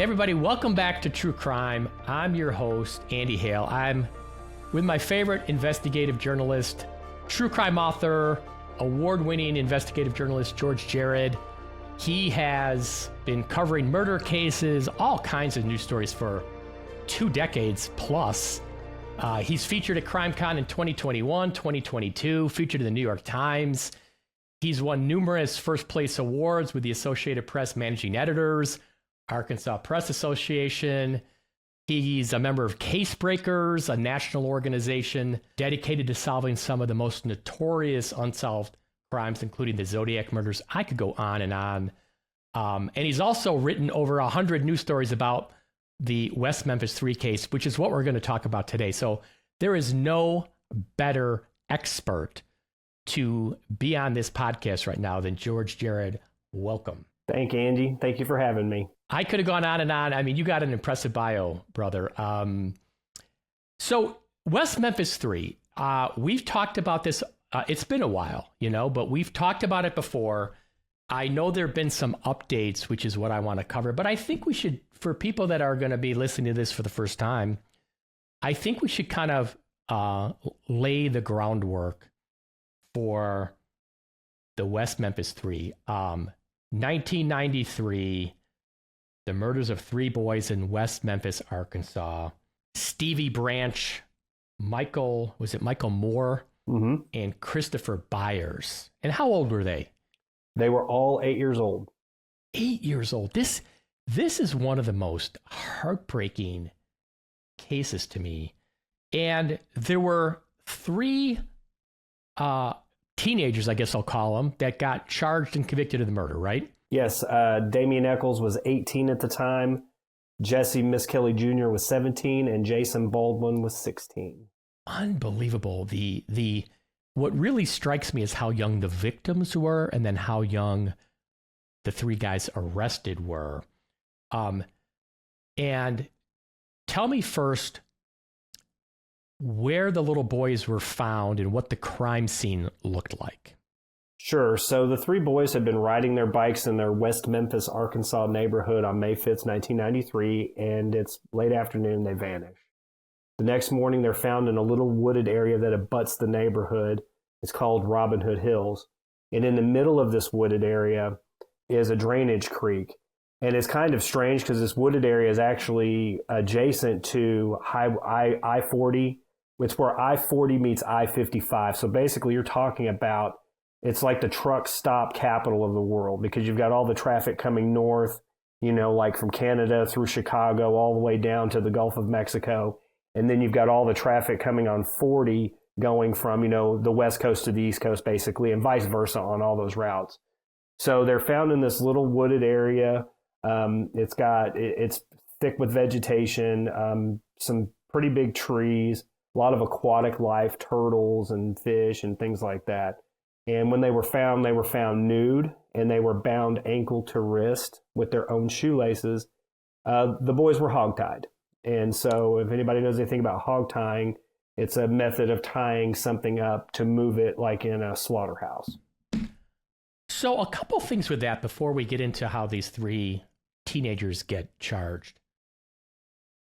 Hey everybody, welcome back to True Crime. I'm your host, Andy Hale. I'm with my favorite investigative journalist, true crime author, award-winning investigative journalist, George Jared. He has been covering murder cases, all kinds of news stories for 2 decades plus. He's featured at CrimeCon in 2021, 2022, featured in the New York Times. He's won numerous first place awards with the Associated Press Managing Editors, Arkansas Press Association. He's a member of Case Breakers, a national organization dedicated to solving some of the most notorious unsolved crimes, including the Zodiac murders. I could go on and on. And he's also written over 100 news stories about the West Memphis Three case, which is what we're going to talk about today. So there is no better expert to be on this podcast right now than George Jared. Welcome. Thank you, Andy. Thank you for having me. I could have gone on and on. I mean, you got an impressive bio, brother. So West Memphis Three, we've talked about this. It's been a while, but we've talked about it before. I know there have been some updates, which is what I want to cover. But I think we should, for people that are going to be listening to this for the first time, I think we should kind of lay the groundwork for the West Memphis Three. 1993, the murders of 3 boys in West Memphis, Arkansas. Stevie Branch, Michael Moore, and Christopher Byers. And how old were they? They were all 8 years old. 8 years old. This is one of the most heartbreaking cases to me. And there were 3 teenagers, I guess I'll call them, that got charged and convicted of the murder, right? Yes. Damian Eccles was 18 at the time. Jesse Miss Kelly Jr. was 17, and Jason Baldwin was 16. Unbelievable. What really strikes me is how young the victims were, and then how young the 3 guys arrested were. And tell me first where the little boys were found and what the crime scene looked like. Sure. So the 3 boys had been riding their bikes in their West Memphis, Arkansas neighborhood on May 5th, 1993, and it's late afternoon, they vanish. The next morning, they're found in a little wooded area that abuts the neighborhood. It's called Robin Hood Hills. And in the middle of this wooded area is a drainage creek. And it's kind of strange because this wooded area is actually adjacent to I-40. It's where I-40 meets I-55. So basically, you're talking about, it's like the truck stop capital of the world, because you've got all the traffic coming north, like from Canada through Chicago all the way down to the Gulf of Mexico. And then you've got all the traffic coming on 40 going from, the West Coast to the East Coast, basically, and vice versa on all those routes. So they're found in this little wooded area. It's thick with vegetation, some pretty big trees, a lot of aquatic life, turtles and fish and things like that. And when they were found nude, and they were bound ankle to wrist with their own shoelaces. The boys were hogtied. And so if anybody knows anything about hog tying, it's a method of tying something up to move it like in a slaughterhouse. So a couple things with that before we get into how these 3 teenagers get charged.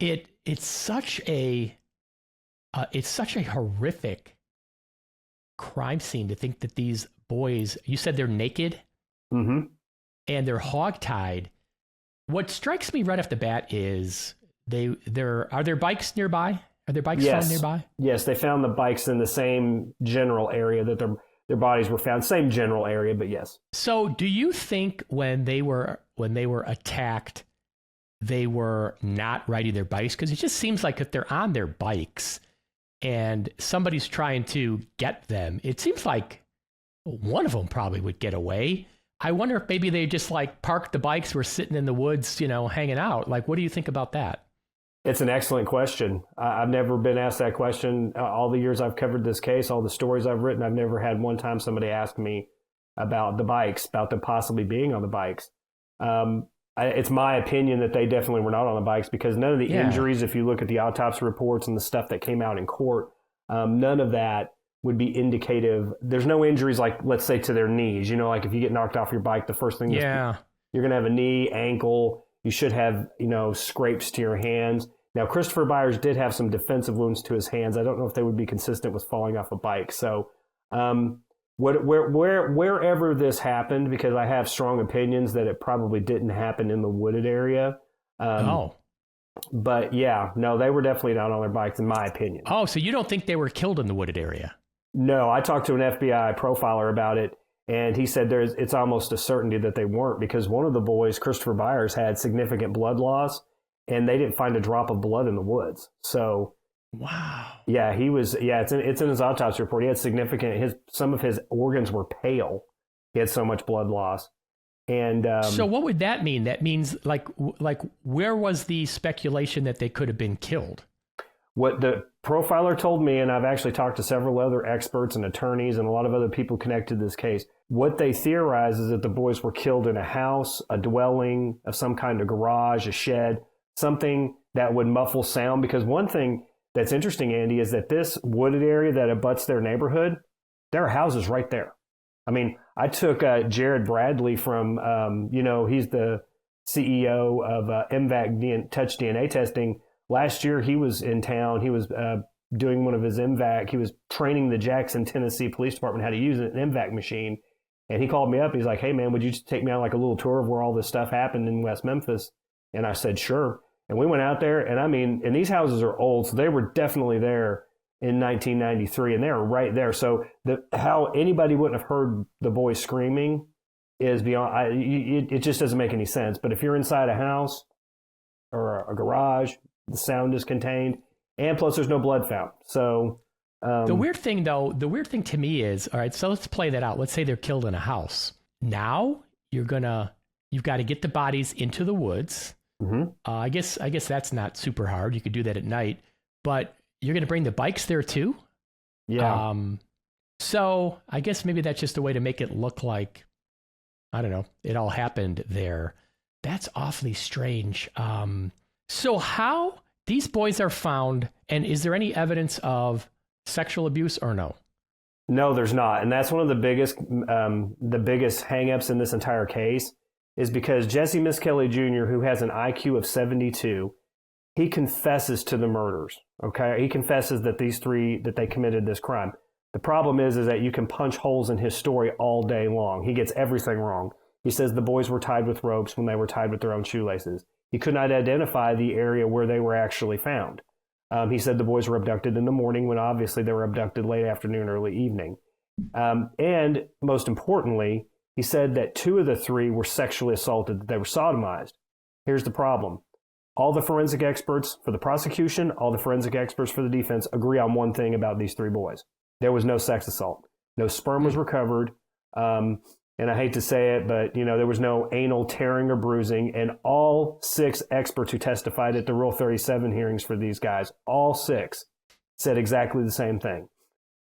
It's such a horrific crime scene to think that these boys, you said they're naked, and they're hogtied. What strikes me right off the bat is are there bikes nearby? Are there bikes found nearby? Yes, they found the bikes in the same general area that their bodies were found. Same general area, but yes. So, do you think when they were attacked, they were not riding their bikes? Because it just seems like if they're on their bikes and somebody's trying to get them, it seems like one of them probably would get away. I wonder if maybe they just parked the bikes, were sitting in the woods, hanging out. What do you think about that? It's an excellent question. I've never been asked that question. All the years I've covered this case, all the stories I've written, I've never had one time somebody ask me about the bikes, about them possibly being on the bikes. It's my opinion that they definitely were not on the bikes, because none of the injuries, if you look at the autopsy reports and the stuff that came out in court, none of that would be indicative. There's no injuries let's say, to their knees. If you get knocked off your bike, the first thing you're going to have a knee, ankle, You should have, scrapes to your hands. Now, Christopher Byers did have some defensive wounds to his hands. I don't know if they would be consistent with falling off a bike. So, wherever this happened, because I have strong opinions that it probably didn't happen in the wooded area. But yeah, no, they were definitely not on their bikes, in my opinion. Oh, so you don't think they were killed in the wooded area? No, I talked to an FBI profiler about it, and he said it's almost a certainty that they weren't, because one of the boys, Christopher Byers, had significant blood loss, and they didn't find a drop of blood in the woods. So, wow. Yeah, he was. Yeah, it's in his autopsy report. He had significant. Some of his organs were pale. He had so much blood loss. And so, what would that mean? That means like where was the speculation that they could have been killed? What the profiler told me, and I've actually talked to several other experts and attorneys and a lot of other people connected to this case, what they theorize is that the boys were killed in a house, a dwelling of some kind of garage, a shed, something that would muffle sound. Because one thing that's interesting, Andy, is that this wooded area that abuts their neighborhood, there are houses right there. I mean, I took Jared Bradley from, he's the CEO of MVAC Touch DNA testing. Last year, he was in town. He was doing one of his MVAC. He was training the Jackson, Tennessee Police Department how to use an MVAC machine. And he called me up. He's like, hey, man, would you take me on like a little tour of where all this stuff happened in West Memphis? And I said, sure. And we went out there. And I mean, and these houses are old, so they were definitely there in 1993, and they were right there. So how anybody wouldn't have heard the boys screaming is beyond. It just doesn't make any sense. But if you're inside a house or a garage, the sound is contained, and plus there's no blood found. So the weird thing to me is, all right, so let's play that out. Let's say they're killed in a house. Now you've got to get the bodies into the woods. Mm-hmm. I guess that's not super hard. You could do that at night, but you're going to bring the bikes there too? Yeah. So I guess maybe that's just a way to make it look like, I don't know, it all happened there. That's awfully strange. So how these boys are found, and is there any evidence of sexual abuse or no? No, there's not. And that's one of the biggest hangups in this entire case is because Jesse Misskelley Jr., who has an IQ of 72, he confesses to the murders. Okay, he confesses that they committed this crime. The problem is that you can punch holes in his story all day long. He gets everything wrong. He says the boys were tied with ropes when they were tied with their own shoelaces. He could not identify the area where they were actually found. He said the boys were abducted in the morning when obviously they were abducted late afternoon, early evening. And most importantly, he said that 2 of the 3 were sexually assaulted, that they were sodomized. Here's the problem. All the forensic experts for the prosecution, all the forensic experts for the defense agree on one thing about these 3 boys. There was no sex assault. No sperm was recovered. And I hate to say it, but there was no anal tearing or bruising. And all 6 experts who testified at the Rule 37 hearings for these guys, all 6 said exactly the same thing.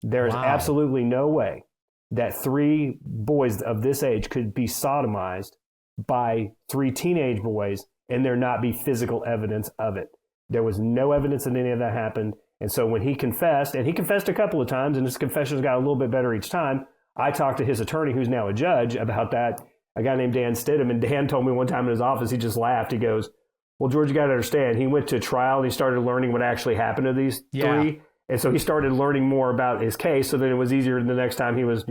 There is absolutely no way that 3 boys of this age could be sodomized by 3 teenage boys and there not be physical evidence of it. There was no evidence that any of that happened. And so when he confessed, and he confessed a couple of times, and his confessions got a little bit better each time, I talked to his attorney, who's now a judge, about that, a guy named Dan Stidham. And Dan told me one time in his office, he just laughed. He goes, well, George, you got to understand, he went to trial and he started learning what actually happened to these 3. And so he started learning more about his case. So then it was easier the next time he was,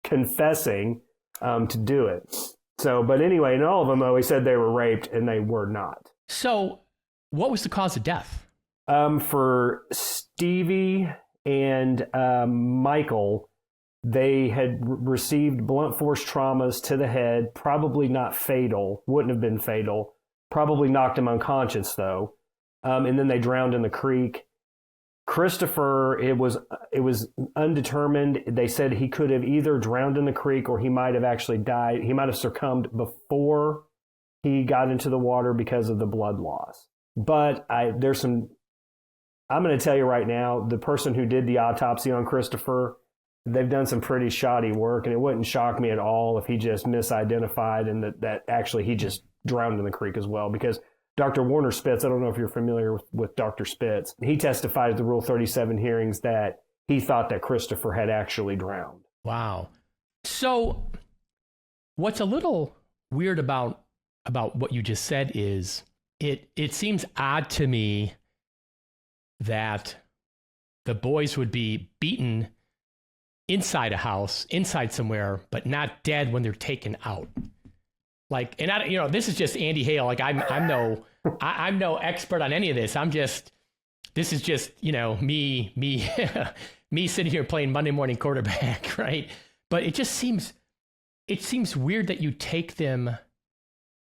confessing to do it. So, but anyway, in all of them, though, he said they were raped, and they were not. So what was the cause of death? For Stevie and Michael, they had received blunt force traumas to the head, probably not fatal, wouldn't have been fatal, probably knocked him unconscious, though. And then they drowned in the creek. Christopher, it was undetermined. They said he could have either drowned in the creek or he might have actually died. He might have succumbed before he got into the water because of the blood loss. But I'm going to tell you right now, the person who did the autopsy on Christopher, they've done some pretty shoddy work, and it wouldn't shock me at all if he just misidentified and that actually he just drowned in the creek as well. Because Dr. Warner Spitz, I don't know if you're familiar with Dr. Spitz, he testified at the Rule 37 hearings that he thought that Christopher had actually drowned. Wow. So what's a little weird about about what you just said is it seems odd to me that the boys would be beaten inside a house, inside somewhere, but not dead when they're taken out. Like, and I, this is just Andy Hale. Like I'm no expert on any of this. This is just, me me sitting here playing Monday morning quarterback, right? But it seems weird that you take them,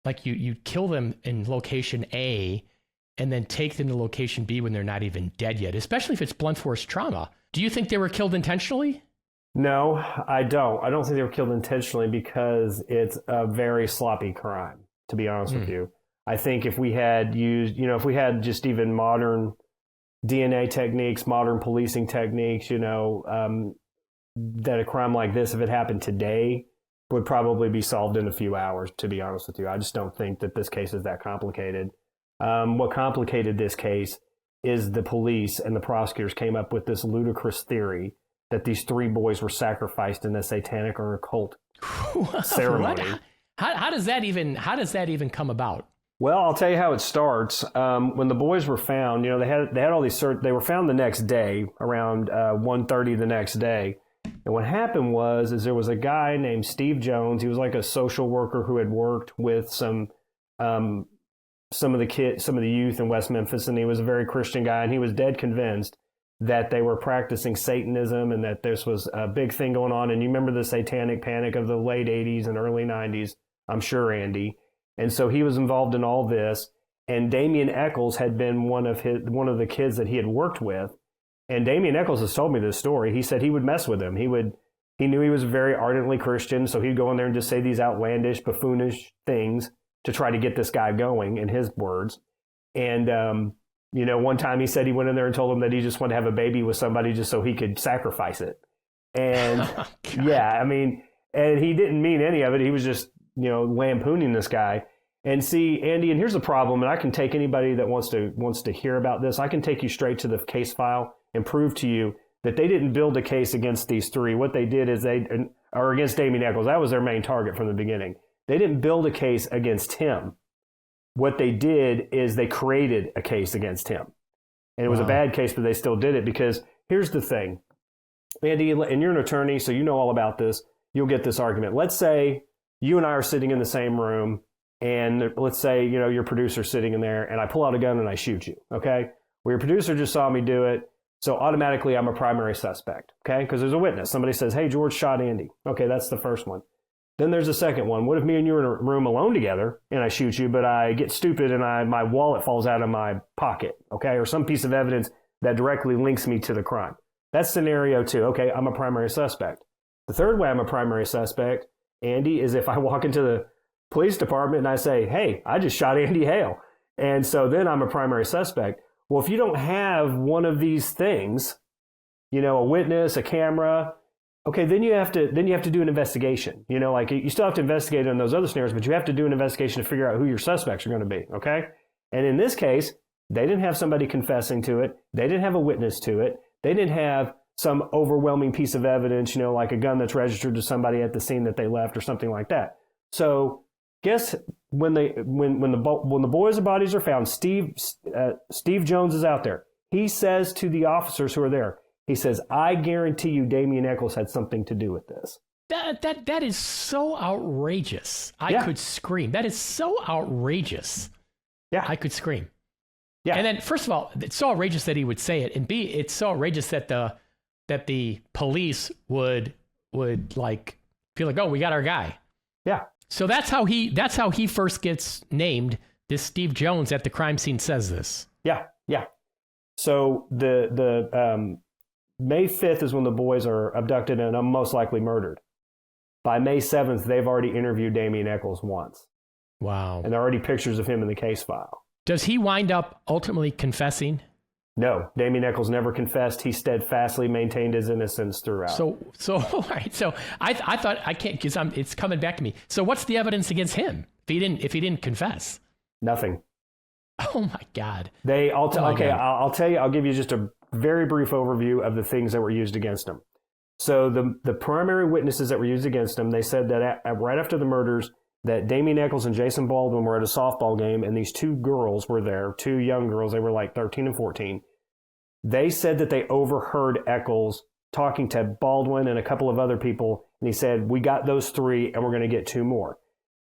like you kill them in location A and then take them to location B when they're not even dead yet, especially if it's blunt force trauma. Do you think they were killed intentionally? No, I don't. I don't think they were killed intentionally because it's a very sloppy crime, to be honest with you. I think if we had used, if we had just even modern DNA techniques, modern policing techniques, that a crime like this, if it happened today, would probably be solved in a few hours, to be honest with you. I just don't think that this case is that complicated. What complicated this case is the police and the prosecutors came up with this ludicrous theory that these three boys were sacrificed in a satanic or occult ceremony. How does that even come about? Well, I'll tell you how it starts. When the boys were found, they had all these they were found the next day around 1:30 the next day. And what happened is there was a guy named Steve Jones. He was like a social worker who had worked with some of the youth in West Memphis, and he was a very Christian guy, and he was dead convinced that they were practicing Satanism and that this was a big thing going on. And you remember the satanic panic of the late 80s and early 90s, I'm sure, Andy. And so he was involved in all this. And Damien Eccles had been one of the kids that he had worked with. And Damien Eccles has told me this story. He said he would mess with him. He knew he was very ardently Christian, so he'd go in there and just say these outlandish, buffoonish things to try to get this guy going, in his words. And one time he said he went in there and told him that he just wanted to have a baby with somebody just so he could sacrifice it. And and he didn't mean any of it. He was just, lampooning this guy. And see, Andy, and here's the problem, and I can take anybody that wants to hear about this, I can take you straight to the case file and prove to you that they didn't build a case against these three. What they did is or against Damien Eccles. That was their main target from the beginning. They didn't build a case against him. What they did is they created a case against him. And it was a bad case, but they still did it because here's the thing. Andy, and you're an attorney, so you know all about this. You'll get this argument. Let's say you and I are sitting in the same room, and let's say, your producer's sitting in there, and I pull out a gun and I shoot you, okay? Well, your producer just saw me do it, so automatically I'm a primary suspect, okay? Because there's a witness. Somebody says, hey, George shot Andy. Okay, that's the first one. Then there's a second one. What if me and you are in a room alone together and I shoot you, but I get stupid and my wallet falls out of my pocket, okay? Or some piece of evidence that directly links me to the crime. That's scenario 2. Okay, I'm a primary suspect. The third way I'm a primary suspect, Andy, is if I walk into the police department and I say, hey, I just shot Andy Hale. And so then I'm a primary suspect. Well, if you don't have one of these things, a witness, a camera, okay, then you have to do an investigation. You still have to investigate on those other scenarios, but you have to do an investigation to figure out who your suspects are going to be, okay? And in this case, they didn't have somebody confessing to it. They didn't have a witness to it. They didn't have some overwhelming piece of evidence, like a gun that's registered to somebody at the scene that they left or something like that. So guess when the boys' bodies are found, Steve Jones is out there. He says to the officers who are there, he says, I guarantee you Damien Eccles had something to do with this. That is so outrageous. I could scream. That is so outrageous. Yeah. I could scream. Yeah. And then, first of all, it's so outrageous that he would say it. And B, it's so outrageous that the police would like feel like, oh, we got our guy. Yeah. So that's how he first gets named. This Steve Jones at the crime scene says this. Yeah. Yeah. So the May 5th is when the boys are abducted and most likely murdered. By May 7th, they've already interviewed Damien Eccles once. Wow. And there are already pictures of him in the case file. Does he wind up ultimately confessing? No, Damien Eccles never confessed. He steadfastly maintained his innocence throughout. So all right. So I thought I can't because it's coming back to me. So what's the evidence against him if he didn't confess? Nothing. Oh my God. I'll tell you. I'll give you just a very brief overview of the things that were used against him. So the primary witnesses that were used against him, they said that right after the murders, that Damien Echols and Jason Baldwin were at a softball game, and these two girls were there, two young girls. They were like 13 and 14. They said that they overheard Echols talking to Baldwin and a couple of other people, and he said, we got those three, and we're going to get two more.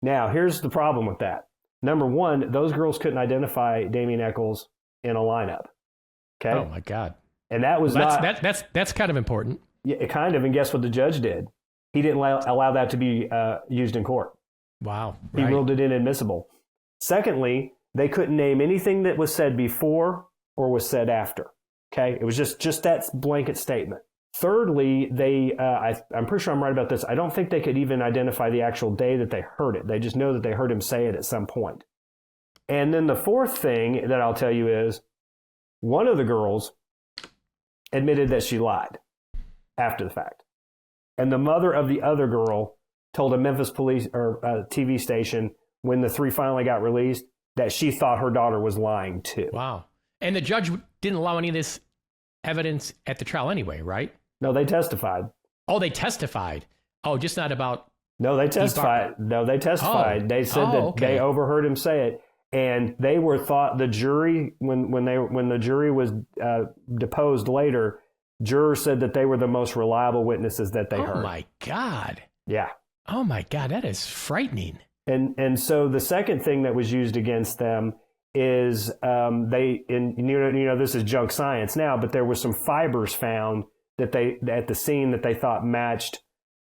Now, here's the problem with that. Number one, those girls couldn't identify Damien Echols in a lineup. Okay. Oh my God. And that was that's kind of important. Yeah, kind of. And guess what the judge did? He didn't allow that to be used in court. Wow. He ruled it inadmissible. Secondly, they couldn't name anything that was said before or was said after. Okay. It was just that blanket statement. Thirdly, I'm pretty sure I'm right about this. I don't think they could even identify the actual day that they heard it. They just know that they heard him say it at some point. And then the fourth thing that I'll tell you is one of the girls admitted that she lied after the fact. And the mother of the other girl told a Memphis police or TV station when the three finally got released that she thought her daughter was lying too. Wow. And the judge didn't allow any of this evidence at the trial anyway, right? No, they testified. Oh, they testified. Oh, just not about... No, they testified. Oh. They said that they overheard him say it. And they were thought, the jury, when the jury was deposed later, jurors said that they were the most reliable witnesses that they heard. Oh my God. Yeah. Oh my God, that is frightening. And so the second thing that was used against them is this is junk science now, but there were some fibers found that at the scene that they thought matched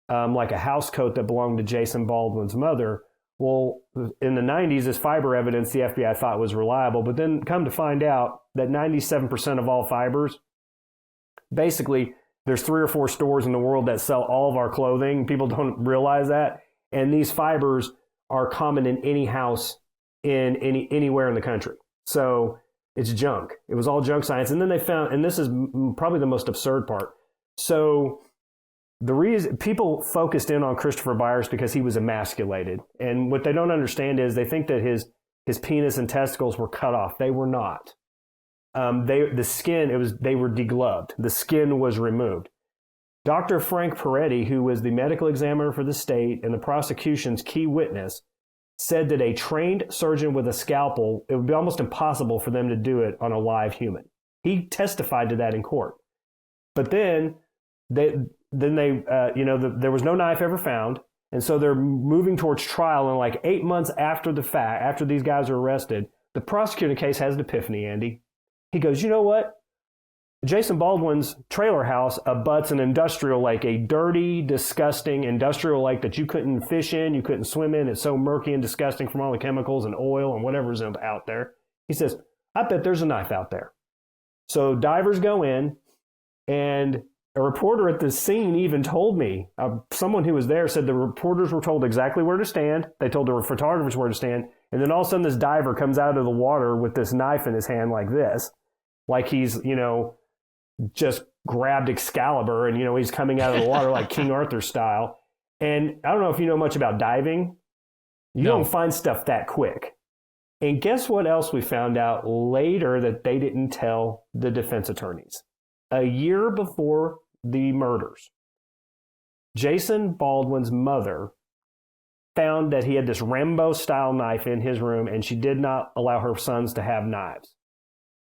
like a house coat that belonged to Jason Baldwin's mother. Well, in the 90s, this fiber evidence the FBI thought was reliable, but then come to find out that 97% of all fibers, basically, there's 3 or 4 stores in the world that sell all of our clothing. People don't realize that. And these fibers are common in any house in anywhere in the country. So it's junk. It was all junk science. And then they found, and this is probably the most absurd part. So the reason people focused in on Christopher Byers because he was emasculated. And what they don't understand is they think that his penis and testicles were cut off. They were not. They were degloved. The skin was removed. Dr. Frank Peretti, who was the medical examiner for the state and the prosecution's key witness, said that a trained surgeon with a scalpel, it would be almost impossible for them to do it on a live human. He testified to that in court. But then there was no knife ever found. And so they're moving towards trial. And like 8 months after the fact, after these guys are arrested, the prosecuting case has an epiphany, Andy. He goes, you know what? Jason Baldwin's trailer house abuts an industrial lake, a dirty, disgusting industrial lake that you couldn't fish in, you couldn't swim in. It's so murky and disgusting from all the chemicals and oil and whatever's out there. He says, I bet there's a knife out there. So divers go in, and a reporter at the scene even told me, someone who was there said the reporters were told exactly where to stand. They told the photographers where to stand. And then all of a sudden this diver comes out of the water with this knife in his hand like this, like he's, just grabbed Excalibur and, he's coming out of the water like King Arthur style. And I don't know if you know much about diving. You don't find stuff that quick. And guess what else we found out later that they didn't tell the defense attorneys? A year before the murders, Jason Baldwin's mother found that he had this Rambo-style knife in his room, and she did not allow her sons to have knives.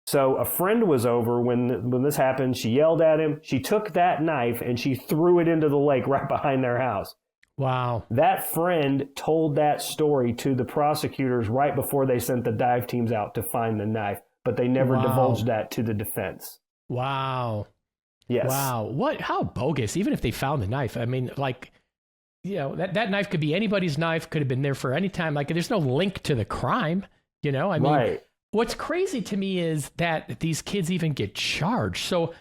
So a friend was over when this happened. She yelled at him. She took that knife and she threw it into the lake right behind their house. Wow. That friend told that story to the prosecutors right before they sent the dive teams out to find the knife, but they never divulged that to the defense. Wow. Yes. Wow. How bogus, even if they found the knife. I mean, that knife could be anybody's knife, could have been there for any time. Like, there's no link to the crime, I mean, right. What's crazy to me is that these kids even get charged. So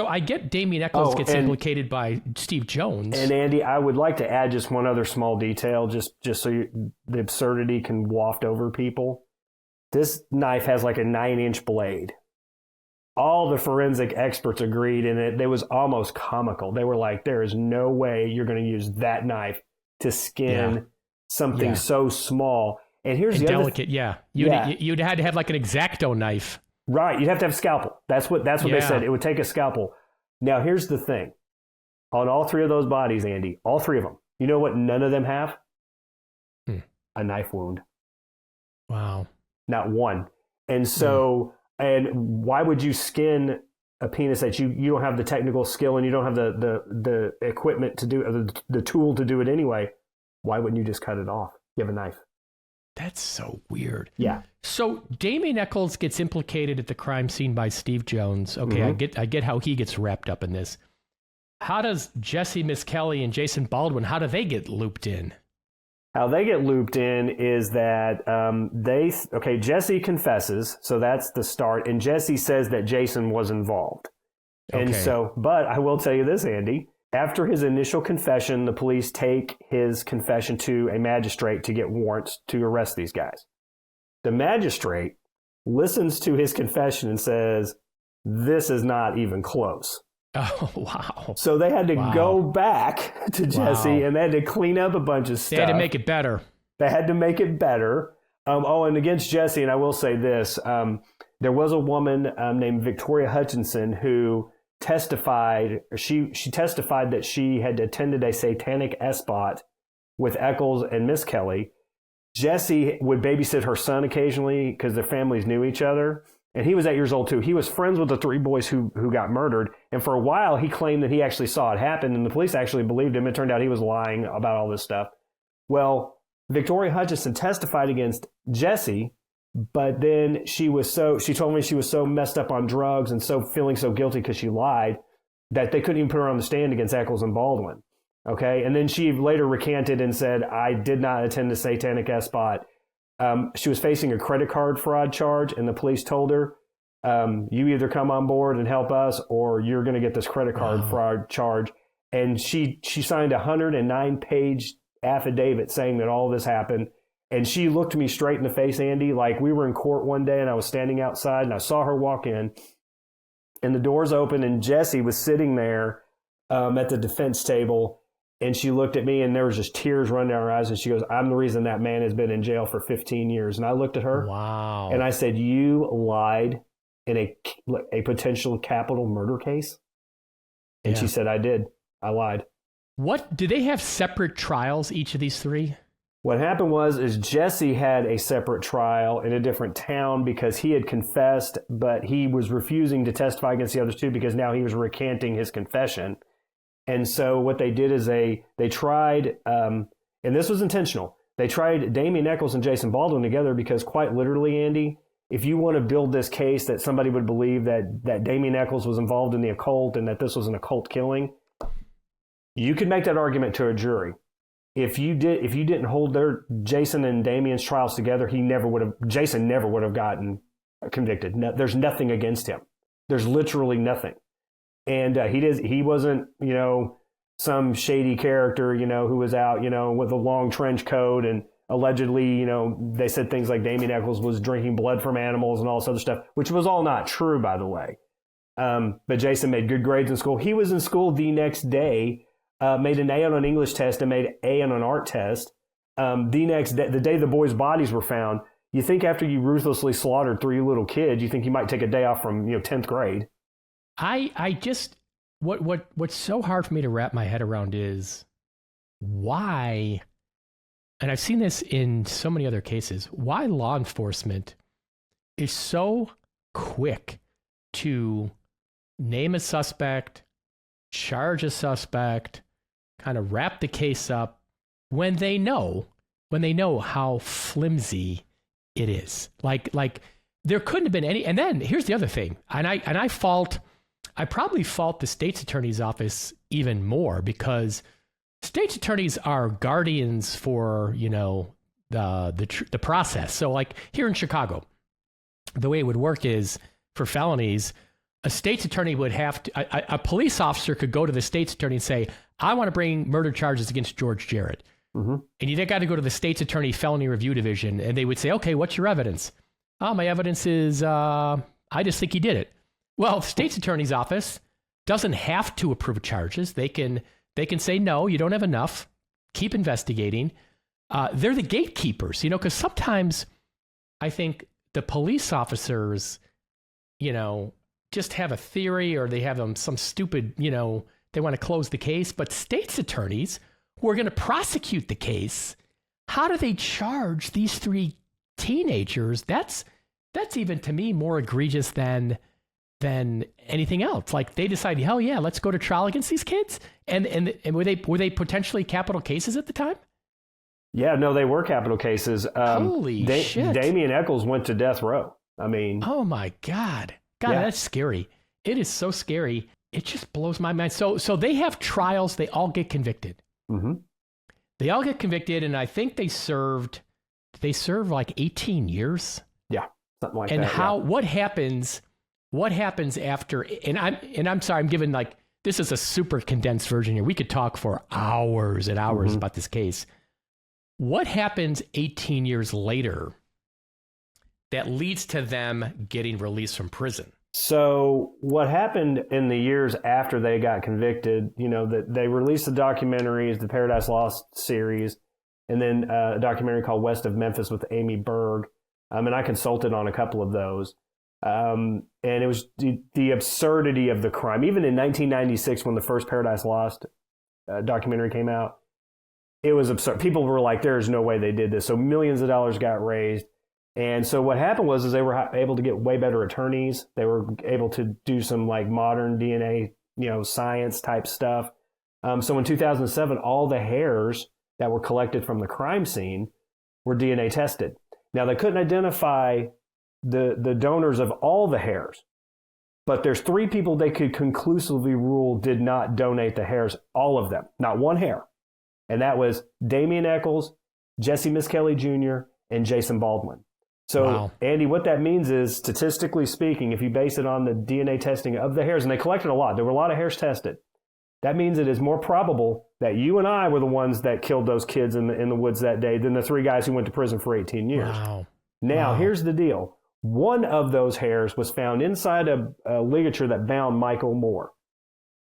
I get Damien Echols gets implicated by Steve Jones. And Andy, I would like to add just one other small detail, just so the absurdity can waft over people. This knife has like a 9-inch blade. All the forensic experts agreed, and it was almost comical. They were like, there is no way you're going to use that knife to skin something so small. And here's the delicate, You'd had to have like an X-Acto knife. Right, you'd have to have a scalpel. That's what they said. It would take a scalpel. Now, here's the thing. On all 3 of those bodies, Andy, all 3 of them, you know what none of them have? a knife wound. Wow. Not one. And so, and why would you skin a penis that you don't have the technical skill and you don't have the equipment to do, the tool to do it anyway? Why wouldn't you just cut it off? You have a knife. That's so weird. Yeah. So Damien Echols gets implicated at the crime scene by Steve Jones. Okay, I get how he gets wrapped up in this. How does Jesse Misskelley and Jason Baldwin, how do they get looped in? How they get looped in is that Jesse confesses, so that's the start, and Jesse says that Jason was involved. And Okay. so, but I will tell you this, Andy, after his initial confession, the police take his confession to a magistrate to get warrants to arrest these guys. The magistrate listens to his confession and says, this is not even close. Oh, wow. So they had to go back to Jesse and they had to clean up a bunch of stuff. They had to make it better. They had to make it better. And against Jesse, and I will say this, there was a woman named Victoria Hutchinson who testified. She testified that she had attended a satanic espot with Echols and Misskelley. Jesse would babysit her son occasionally because their families knew each other. And he was 8 years old too. He was friends with the three boys who got murdered. And for a while, he claimed that he actually saw it happen. And the police actually believed him. It turned out he was lying about all this stuff. Well, Victoria Hutchinson testified against Jesse, but then she told me she was so messed up on drugs and feeling so guilty because she lied that they couldn't even put her on the stand against Echols and Baldwin. Okay. And then she later recanted and said, I did not attend the satanic espot. She was facing a credit card fraud charge, and the police told her, you either come on board and help us or you're going to get this credit card fraud charge. And she signed a 109-page affidavit saying that all this happened. And she looked me straight in the face, Andy, like we were in court one day and I was standing outside and I saw her walk in and the doors open and Jesse was sitting there at the defense table. And she looked at me and there was just tears running down her eyes. And she goes, I'm the reason that man has been in jail for 15 years. And I looked at her. Wow. And I said, you lied in a potential capital murder case? And she said, I did. I lied. What, do they have separate trials, each of these three? What happened is Jesse had a separate trial in a different town because he had confessed, but he was refusing to testify against the others two because now he was recanting his confession. And so what they did is they tried, and this was intentional, they tried Damien Echols and Jason Baldwin together because quite literally, Andy, if you want to build this case that somebody would believe that Damien Echols was involved in the occult and that this was an occult killing, you could make that argument to a jury. If you didn't hold Jason and Damien's trials together, Jason never would have gotten convicted. No, there's nothing against him. There's literally nothing. And he wasn't, some shady character, who was out, with a long trench coat and allegedly, they said things like Damien Echols was drinking blood from animals and all this other stuff, which was all not true, by the way. But Jason made good grades in school. He was in school the next day, made an A on an English test and made A on an art test. The next day, the day the boys' bodies were found, you think after you ruthlessly slaughtered 3 little kids, you think you might take a day off from, 10th grade. I just, what's so hard for me to wrap my head around is why, and I've seen this in so many other cases, why law enforcement is so quick to name a suspect, charge a suspect, kind of wrap the case up when they know how flimsy it is. Like there couldn't have been any, and then here's the other thing, I probably fault the state's attorney's office even more because state's attorneys are guardians for, the process. So like here in Chicago, the way it would work is for felonies, a state's attorney would have to, a police officer could go to the state's attorney and say, I want to bring murder charges against George Jarrett. Mm-hmm. And you got to go to the state's attorney felony review division. And they would say, okay, what's your evidence? Oh, my evidence is, I just think he did it. Well, the state's attorney's office doesn't have to approve charges. They can say, no, you don't have enough. Keep investigating. They're the gatekeepers, because sometimes I think the police officers, just have a theory or they have some stupid, they want to close the case. But state's attorneys who are going to prosecute the case how do they charge these three teenagers? That's even to me more egregious than anything else. Like they decide, hell yeah, let's go to trial against these kids. And were they potentially capital cases at the time? Yeah, no, they were capital cases. Holy shit! Damian Eccles went to death row. I mean, oh my God, that's scary. It is so scary. It just blows my mind. So they have trials. They all get convicted. Mm-hmm. They all get convicted, and I think they served like 18 years. Yeah, something like and that. And what happens? What happens after? And I'm sorry, I'm giving like this is a super condensed version here. We could talk for hours and hours about this case. What happens 18 years later that leads to them getting released from prison? So what happened in the years after they got convicted, that they released the documentaries, the Paradise Lost series, and then a documentary called West of Memphis with Amy Berg. And I consulted on a couple of those. And it was the absurdity of the crime. Even in 1996, when the first Paradise Lost documentary came out, it was absurd. People were like, there's no way they did this. So millions of dollars got raised. And so what happened was they were able to get way better attorneys. They were able to do some like modern DNA, science type stuff. So in 2007, all the hairs that were collected from the crime scene were DNA tested. Now they couldn't identify the donors of all the hairs, but there's 3 people they could conclusively rule did not donate the hairs, all of them, not one hair. And that was Damian Eccles, Jesse Misskelley Jr., and Jason Baldwin. So, wow. Andy, what that means is, statistically speaking, if you base it on the DNA testing of the hairs, and they collected a lot, there were a lot of hairs tested, that means it is more probable that you and I were the ones that killed those kids in the woods that day than the 3 guys who went to prison for 18 years. Wow. Now, here's the deal. One of those hairs was found inside a ligature that bound Michael Moore.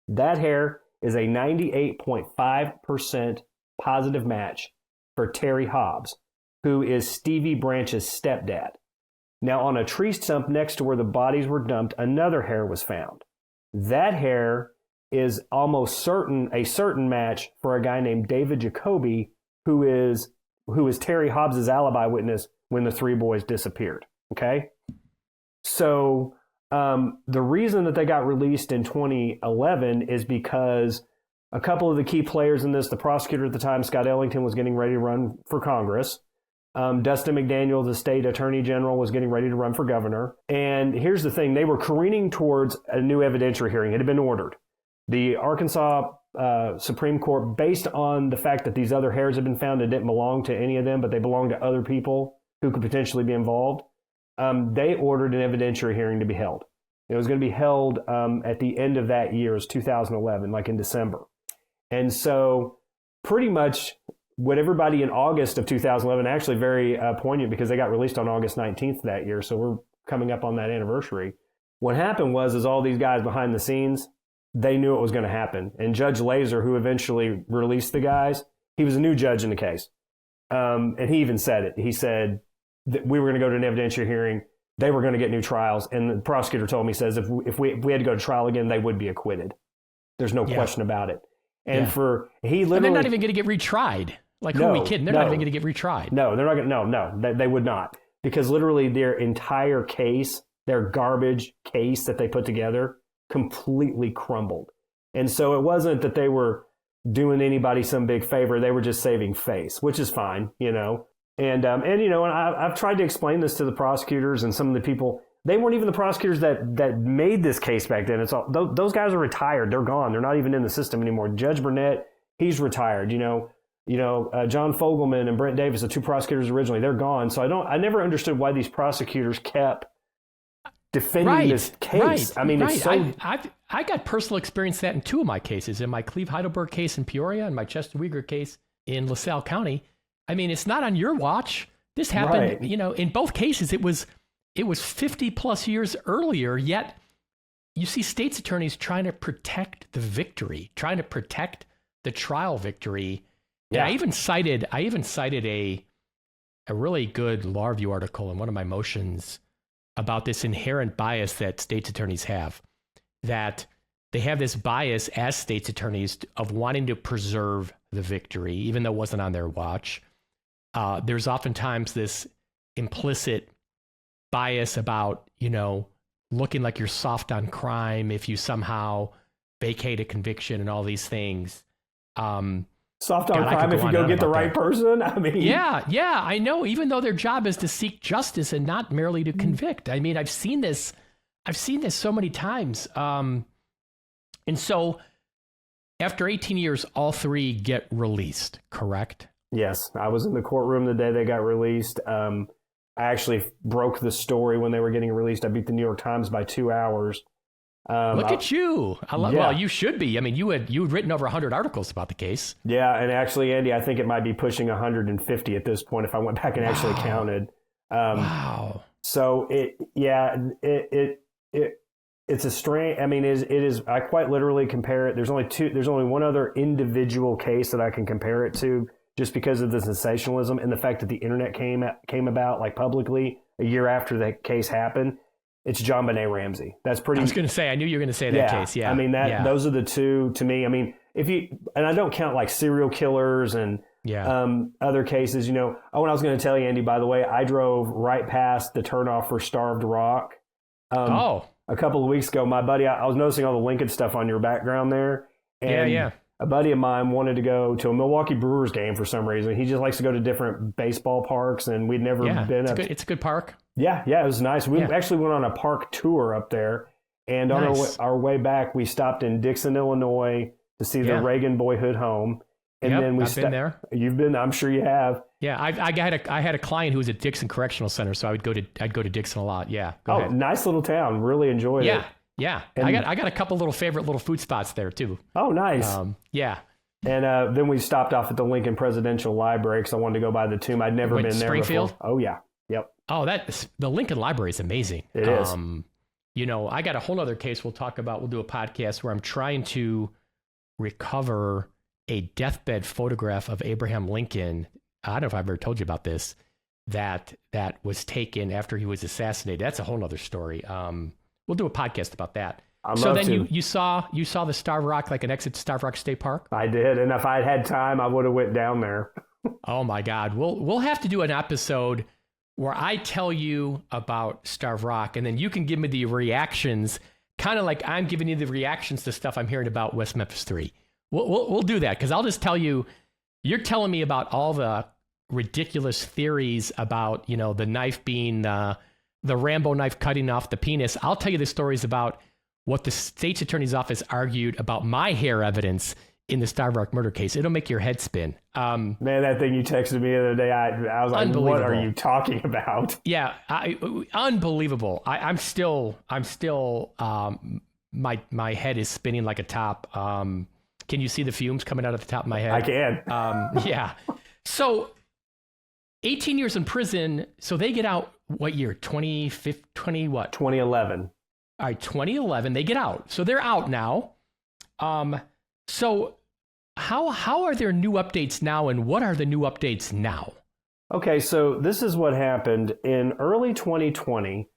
That hair is a 98.5% positive match for Terry Hobbs, who is Stevie Branch's stepdad. Now, on a tree stump next to where the bodies were dumped, another hair was found. That hair is almost a certain match for a guy named David Jacoby, who is Terry Hobbs' alibi witness when the 3 boys disappeared. Okay? So the reason that they got released in 2011 is because a couple of the key players in this, the prosecutor at the time, Scott Ellington, was getting ready to run for Congress. Dustin McDaniel, the state attorney general, was getting ready to run for governor. And here's the thing. They were careening towards a new evidentiary hearing. It had been ordered. The Arkansas Supreme Court, based on the fact that these other hairs had been found that didn't belong to any of them, but they belonged to other people who could potentially be involved, they ordered an evidentiary hearing to be held. It was going to be held at the end of that year, 2011, like in December. And so pretty much what everybody in August of 2011, actually very poignant because they got released on August 19th that year, so we're coming up on that anniversary. What happened was all these guys behind the scenes, they knew it was going to happen. And Judge Laser, who eventually released the guys, he was a new judge in the case. And he even said it. He said that we were going to go to an evidentiary hearing. They were going to get new trials. And the prosecutor told me, says, if we had to go to trial again, they would be acquitted. There's no question about it. And he literally... And they're not even going to get retried. Like, who are we kidding? They're not even going to get retried. No, they're not going to. No, they would not. Because literally their entire case, their garbage case that they put together, completely crumbled. And so it wasn't that they were doing anybody some big favor. They were just saving face, which is fine, And I've tried to explain this to the prosecutors and some of the people. They weren't even the prosecutors that made this case back then. It's all those guys are retired. They're gone. They're not even in the system anymore. Judge Burnett, he's retired. John Fogelman and Brent Davis, the 2 prosecutors originally, they're gone. So I never understood why these prosecutors kept defending this case. I mean, it's so... I got personal experience that in 2 of my cases, in my Cleve Heidelberg case in Peoria and my Chester Weger case in LaSalle County. I mean, it's not on your watch. This happened, in both cases, it was 50 plus years earlier, yet you see state's attorneys trying to protect the victory, trying to protect the trial victory. Yeah. And I even cited a really good law review article in one of my motions about this inherent bias that state's attorneys have, that they have this bias as state's attorneys of wanting to preserve the victory, even though it wasn't on their watch. there's oftentimes this implicit bias about, looking like you're soft on crime if you somehow vacate a conviction and all these things. Soft on crime if you go get the right person. I mean, yeah, I know. Even though their job is to seek justice and not merely to convict. I mean, I've seen this so many times. And so, after 18 years, all three get released. Correct? Yes, I was in the courtroom the day they got released. I actually broke the story when they were getting released. I beat the New York Times by 2 hours. Look at you. Well, you should be. I mean, you had written over 100 articles about the case. Yeah, and actually, Andy, I think it might be pushing 150 at this point if I went back and actually counted. Wow. So it's a strange. I mean, it is. I quite literally compare it. There's only one other individual case that I can compare it to, just because of the sensationalism and the fact that the internet came about like publicly a year after that case happened. It's John Benet Ramsey. That's pretty. I was going to say, I knew you were going to say that case. Yeah. I mean, those are the two to me. I mean, and I don't count like serial killers and other cases, when I was going to tell you, Andy, by the way, I drove right past the turnoff for Starved Rock. A couple of weeks ago, my buddy, I was noticing all the Lincoln stuff on your background there. And a buddy of mine wanted to go to a Milwaukee Brewers game for some reason. He just likes to go to different baseball parks, and we'd never been. It's a good park. Yeah, it was nice. We actually went on a park tour up there, and on our way back, we stopped in Dixon, Illinois to see the Reagan Boyhood Home. And then I've been there. You've been, I'm sure you have. Yeah, I had a client who was at Dixon Correctional Center, so I'd go to Dixon a lot. Yeah. Go ahead. Nice little town. Really enjoyed it. Yeah, and I got a couple little favorite little food spots there too. Oh, nice. Yeah. And then we stopped off at the Lincoln Presidential Library because I wanted to go by the tomb. I'd never been there Springfield? before. Oh, yeah. Yep. Oh, the Lincoln Library is amazing. It is. I got a whole other case we'll talk about. We'll do a podcast where I'm trying to recover a deathbed photograph of Abraham Lincoln. I don't know if I've ever told you about this, that was taken after he was assassinated. That's a whole other story. We'll do a podcast about that. You saw the Starved Rock, like an exit to Starved Rock State Park? I did, and if I'd had time, I would have went down there. Oh my God. We'll have to do an episode where I tell you about Starved Rock, and then you can give me the reactions, kind of like I'm giving you the reactions to stuff I'm hearing about West Memphis 3. We'll do that, because I'll just tell you, you're telling me about all the ridiculous theories about, the knife being the Rambo knife cutting off the penis. I'll tell you the stories about what the state's attorney's office argued about my hair evidence in the Starved Rock murder case. It'll make your head spin. Man, that thing you texted me the other day, I was like, what are you talking about? Yeah, unbelievable. I'm still my head is spinning like a top. Can you see the fumes coming out of the top of my head? I can. Yeah. So 18 years in prison. So they get out, what year? 2011. All right, 2011, they get out. So they're out now. So how are there new updates now, and what are the new updates now? Okay, so this is what happened in early 2020.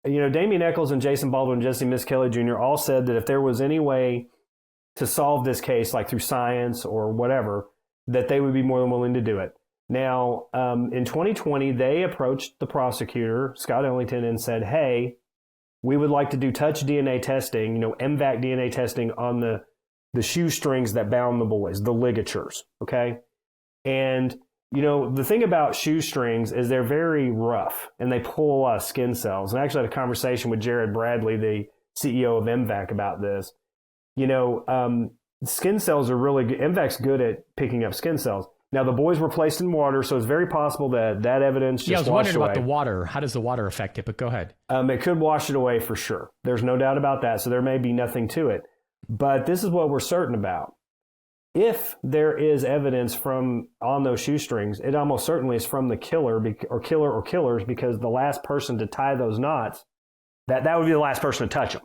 Damian Eccles and Jason Baldwin and Jesse Miss Kelly Jr. all said that if there was any way to solve this case, like through science or whatever, that they would be more than willing to do it. Now, in 2020, they approached the prosecutor, Scott Ellington, and said, hey, we would like to do touch DNA testing, MVAC DNA testing on the shoestrings that bound the boys, the ligatures, okay? And, the thing about shoestrings is they're very rough, and they pull a lot of skin cells. And I actually had a conversation with Jared Bradley, the CEO of MVAC, about this. Skin cells are really good. MVAC's good at picking up skin cells. Now, the boys were placed in water, so it's very possible that evidence just washed away. I was wondering about the water. How does the water affect it? But go ahead. It could wash it away for sure. There's no doubt about that, so there may be nothing to it. But this is what we're certain about. If there is evidence on those shoestrings, it almost certainly is from the killer or killers, because the last person to tie those knots, that would be the last person to touch them.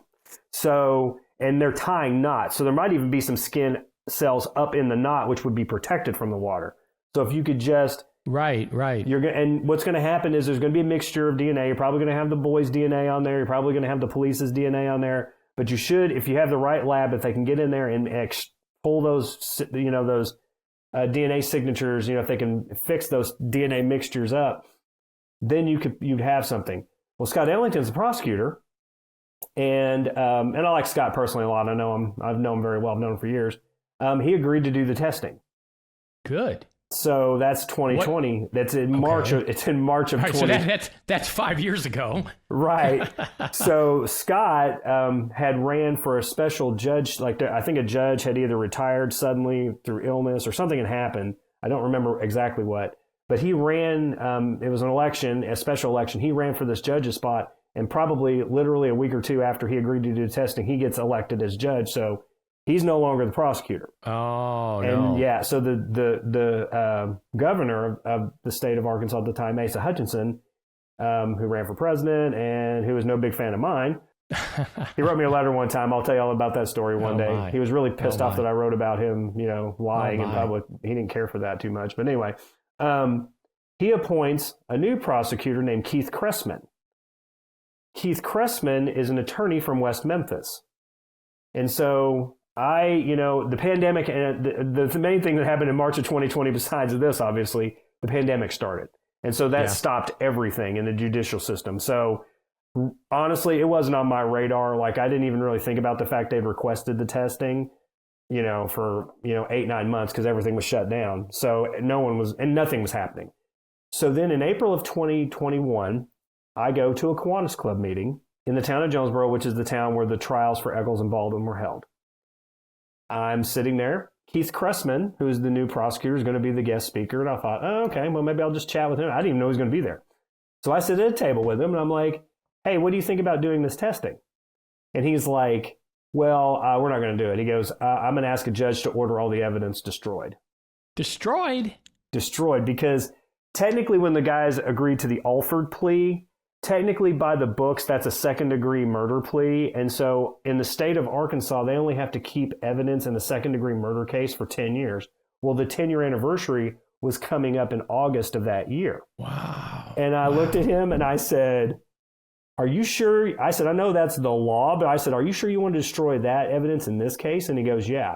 So, and they're tying knots, so there might even be some skin cells up in the knot, which would be protected from the water. So if you could just right, and what's going to happen is there's going to be a mixture of DNA. You're probably going to have the boys' DNA on there. You're probably going to have the police's DNA on there. But you should, if you have the right lab, if they can get in there and pull those DNA signatures, if they can fix those DNA mixtures up, then you'd have something. Well, Scott Ellington's the prosecutor, and I like Scott personally a lot. I've known him very well. I've known him for years. He agreed to do the testing. Good. So that's 2020. What? That's in March. It's in March of 20. So that's 5 years ago. Right. So Scott had ran for a special judge. I think a judge had either retired suddenly through illness or something had happened. I don't remember exactly what. But he ran. It was an election, a special election. He ran for this judge's spot, and probably literally a week or two after he agreed to do the testing, he gets elected as judge. So he's no longer the prosecutor. Oh, and no. Yeah, so the governor of the state of Arkansas at the time, Asa Hutchinson, who ran for president and who was no big fan of mine, he wrote me a letter one time. I'll tell you all about that story one day. My. He was really pissed off that I wrote about him, lying in public. He didn't care for that too much. But anyway, he appoints a new prosecutor named Keith Cressman. Keith Cressman is an attorney from West Memphis. And so the pandemic, and the main thing that happened in March of 2020, besides this, obviously, the pandemic started. And so that stopped everything in the judicial system. So honestly, it wasn't on my radar. I didn't even really think about the fact they'd requested the testing, for, 8-9 months because everything was shut down. So nothing was happening. So then in April of 2021, I go to a Kiwanis Club meeting in the town of Jonesboro, which is the town where the trials for Eccles and Baldwin were held. I'm sitting there. Keith Cressman, who's the new prosecutor, is going to be the guest speaker. And I thought, oh, okay, well, maybe I'll just chat with him. I didn't even know he was going to be there. So I sit at a table with him, and I'm like, hey, what do you think about doing this testing? And he's like, well, we're not going to do it. He goes, I'm going to ask a judge to order all the evidence destroyed. Destroyed? Destroyed, because technically when the guys agreed to the Alford plea, technically by the books, that's a second-degree murder plea. And so in the state of Arkansas, they only have to keep evidence in a second-degree murder case for 10 years. Well, the 10-year anniversary was coming up in August of that year. Wow. And I looked at him and I said, are you sure? I said, I know that's the law, but I said, are you sure you want to destroy that evidence in this case? And he goes, yeah.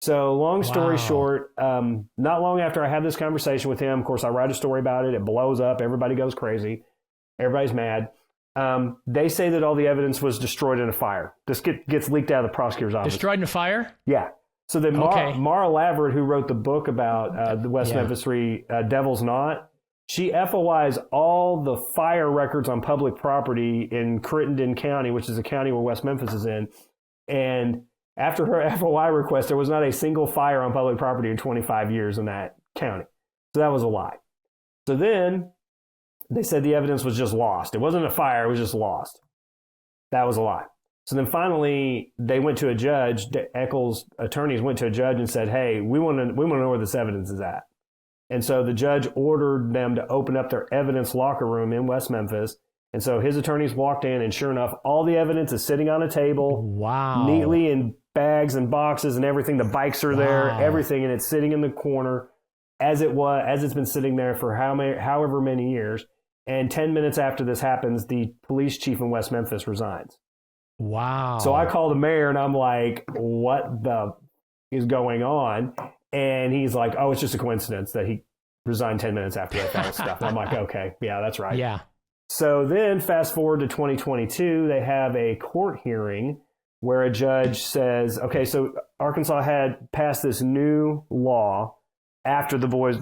So long story short, not long after I have this conversation with him, of course, I write a story about it. It blows up. Everybody goes crazy. Everybody's mad. They say that all the evidence was destroyed in a fire. This gets leaked out of the prosecutor's office. Destroyed in a fire? Yeah. So then Mara Lavert, who wrote the book about the West Memphis Three, Devil's Knot, she FOIs all the fire records on public property in Crittenden County, which is a county where West Memphis is in. And after her FOI request, there was not a single fire on public property in 25 years in that county. So that was a lie. So then they said the evidence was just lost. It wasn't a fire, it was just lost. That was a lie. So then finally, they went to a judge. Eccles' attorneys went to a judge and said, hey, we want to know where this evidence is at. And so the judge ordered them to open up their evidence locker room in West Memphis. And so his attorneys walked in, and sure enough, all the evidence is sitting on a table, neatly in bags and boxes and everything. The bikes are there, everything, and it's sitting in the corner as it's been sitting there for however many years. And 10 minutes after this happens, the police chief in West Memphis resigns. Wow. So I call the mayor, and I'm like, what the is going on? And he's like, oh, it's just a coincidence that he resigned 10 minutes after they found stuff. And I'm like, okay, yeah, that's right. Yeah. So then fast forward to 2022, they have a court hearing where a judge says, okay, so Arkansas had passed this new law after